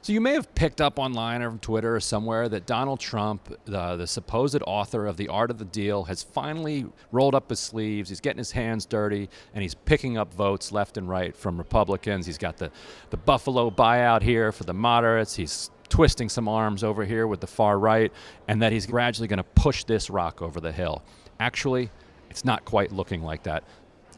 So you may have picked up online or from Twitter or somewhere that Donald Trump, the supposed author of The Art of the Deal, has finally rolled up his sleeves. He's getting his hands dirty, and he's picking up votes left and right from Republicans. He's got the Buffalo buyout here for the moderates. He's twisting some arms over here with the far right, and that he's gradually going to push this rock over the hill. Actually, it's not quite looking like that.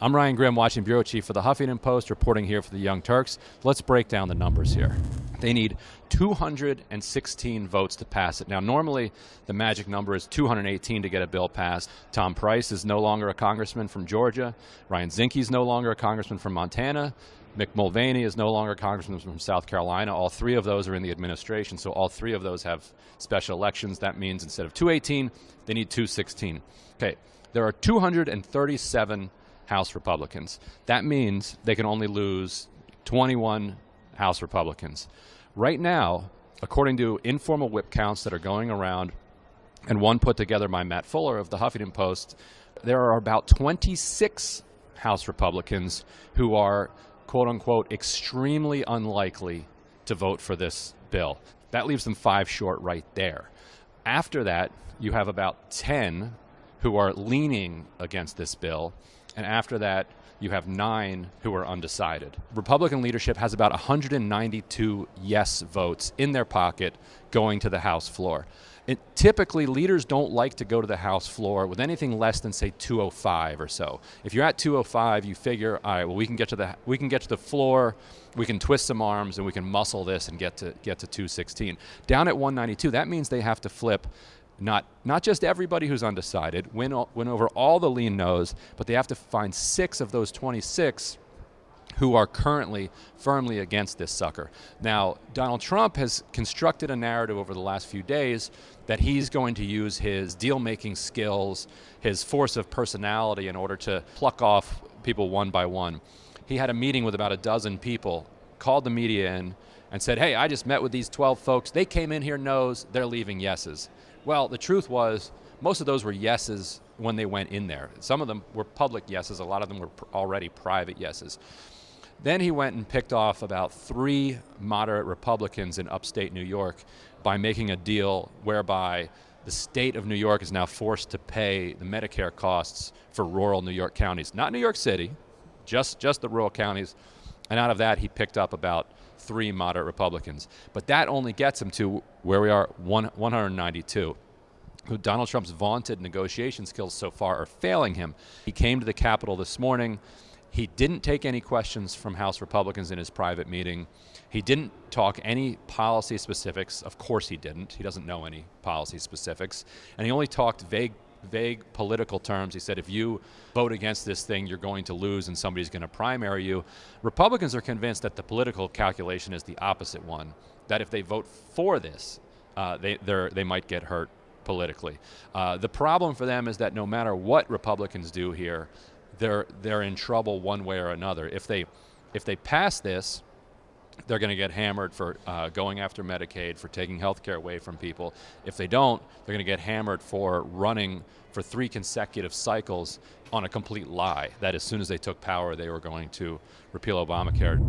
I'm Ryan Grimm, Washington Bureau Chief for the Huffington Post, reporting here for the Young Turks. Let's break down the numbers here. They need 216 votes to pass it. Now, normally the magic number is 218 to get a bill passed. Tom Price is no longer a congressman from Georgia. Ryan Zinke is no longer a congressman from Montana. Mick Mulvaney is no longer a congressman from South Carolina. All three of those are in the administration, so all three of those have special elections. That means instead of 218, they need 216. Okay, there are 237 House Republicans. That means they can only lose 21 House Republicans. Right now, according to informal whip counts that are going around, and one put together by Matt Fuller of the Huffington Post, there are about 26 House Republicans who are, quote unquote, extremely unlikely to vote for this bill. That leaves them 5 short right there. After that, you have about 10 who are leaning against this bill. And after that, you have 9 who are undecided. Republican leadership has about 192 yes votes in their pocket going to the House floor. Typically, leaders don't like to go to the House floor with anything less than, say, 205 or so. If you're at 205, you figure, all right, well, we can get to the floor, we can twist some arms, and we can muscle this and get to 216. Down at 192, that means they have to flip not just everybody who's undecided, win over all the lean no's, but they have to find 6 of those 26 who are currently firmly against this sucker. Now, Donald Trump has constructed a narrative over the last few days that he's going to use his deal-making skills, his force of personality in order to pluck off people one by one. He had a meeting with about a dozen people, called the media in, and said, hey, I just met with these 12 folks. They came in here no's, they're leaving yeses. Well, the truth was, most of those were yeses when they went in there. Some of them were public yeses. A lot of them were already private yeses. Then he went and picked off about 3 moderate Republicans in upstate New York by making a deal whereby the state of New York is now forced to pay the Medicare costs for rural New York counties. Not New York City, just the rural counties. And out of that, he picked up about 3 moderate Republicans. But that only gets him to where we are, 192. Donald Trump's vaunted negotiation skills so far are failing him. He came to the Capitol this morning. He didn't take any questions from House Republicans in his private meeting. He didn't talk any policy specifics. Of course he didn't. He doesn't know any policy specifics. And he only talked vague political terms. He said, if you vote against this thing, you're going to lose and somebody's going to primary you. Republicans are convinced that the political calculation is the opposite one, that if they vote for this, they might get hurt politically. The problem for them is that no matter what Republicans do here, they're in trouble one way or another. If they pass this, they're going to get hammered for going after Medicaid, for taking health care away from people. If they don't, they're going to get hammered for running for 3 consecutive cycles on a complete lie, that as soon as they took power, they were going to repeal Obamacare.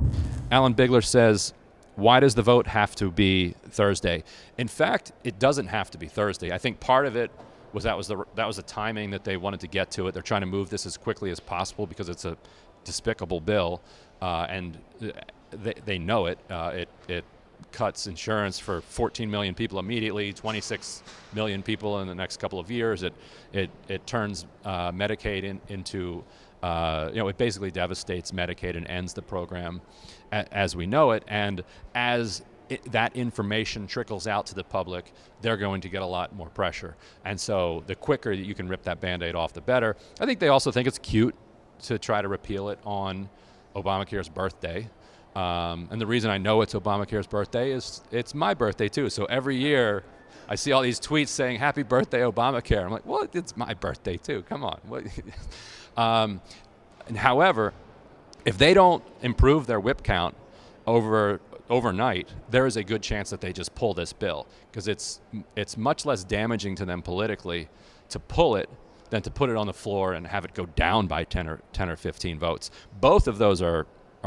Alan Bigler says, why does the vote have to be Thursday? In fact, it doesn't have to be Thursday. I think part of it was that was the timing that they wanted to get to it. They're trying to move this as quickly as possible because it's a despicable bill, and they know it. It cuts insurance for 14 million people immediately, 26 million people in the next couple of years. It turns Medicaid into it basically devastates Medicaid and ends the program as we know it. And as that information trickles out to the public, they're going to get a lot more pressure. And so the quicker that you can rip that Band-Aid off, the better. I think they also think it's cute to try to repeal it on Obamacare's birthday. And the reason I know it's Obamacare's birthday is it's my birthday too. So every year I see all these tweets saying, happy birthday, Obamacare. I'm like, well, it's my birthday too. Come on. And however, if they don't improve their whip count overnight, there is a good chance that they just pull this bill, because it's much less damaging to them politically to pull it than to put it on the floor and have it go down by 10 or 15 votes. Both of those are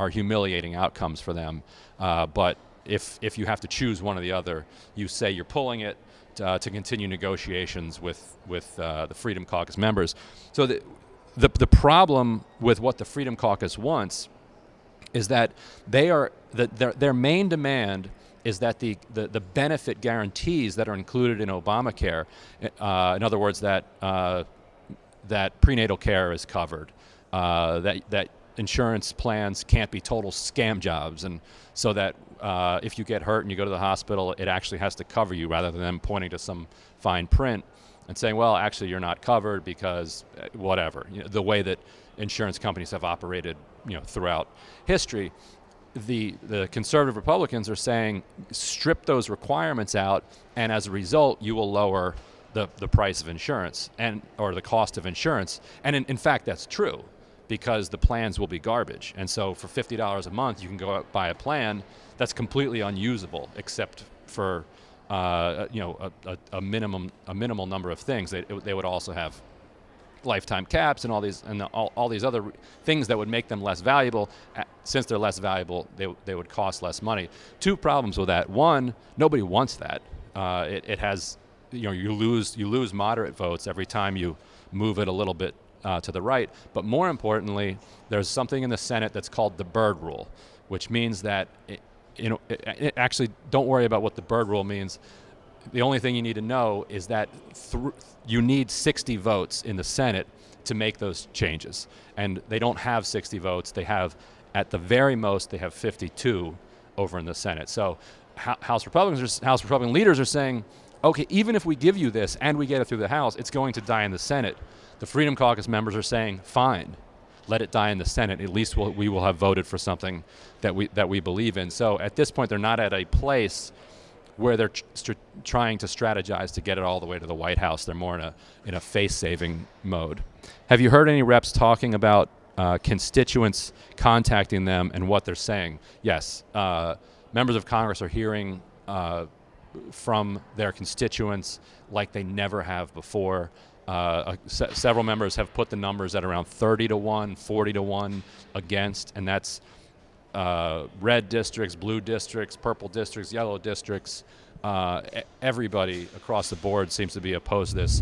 humiliating outcomes for them, but if you have to choose one or the other, you say you're pulling it to continue negotiations with the Freedom Caucus members. So the problem with what the Freedom Caucus wants is that their main demand is that the benefit guarantees that are included in Obamacare, in other words, that prenatal care is covered, that insurance plans can't be total scam jobs, and so that if you get hurt and you go to the hospital, it actually has to cover you, rather than them pointing to some fine print and saying, well, actually you're not covered because whatever. The way that insurance companies have operated, throughout history. The conservative Republicans are saying strip those requirements out, and as a result, you will lower the price of insurance or the cost of insurance. And in fact, that's true, because the plans will be garbage. And so for $50 a month, you can go out buy a plan that's completely unusable, except for a minimal number of things. They would also have lifetime caps and all these other things that would make them less valuable. Since they're less valuable, they would cost less money. Two problems with that. One, nobody wants that. It has, you lose moderate votes every time you move it a little bit to the right. But more importantly, there's something in the Senate that's called the Byrd Rule, which means that actually, don't worry about what the Byrd Rule means. The only thing you need to know is that you need 60 votes in the Senate to make those changes. And they don't have 60 votes. They have, at the very most, they have 52 over in the Senate. So House Republican leaders are saying, okay, even if we give you this and we get it through the House, it's going to die in the Senate. The Freedom Caucus members are saying, fine, let it die in the Senate. At least we will have voted for something that we believe in. So at this point, they're not at a place where they're trying to strategize to get it all the way to the White House. They're more in a face-saving mode. Have you heard any reps talking about constituents contacting them and what they're saying? Yes. Members of Congress are hearing from their constituents like they never have before. Several members have put the numbers at around 30-1, 40-1 against, and that's red districts, blue districts, purple districts, yellow districts. Everybody across the board seems to be opposed to this.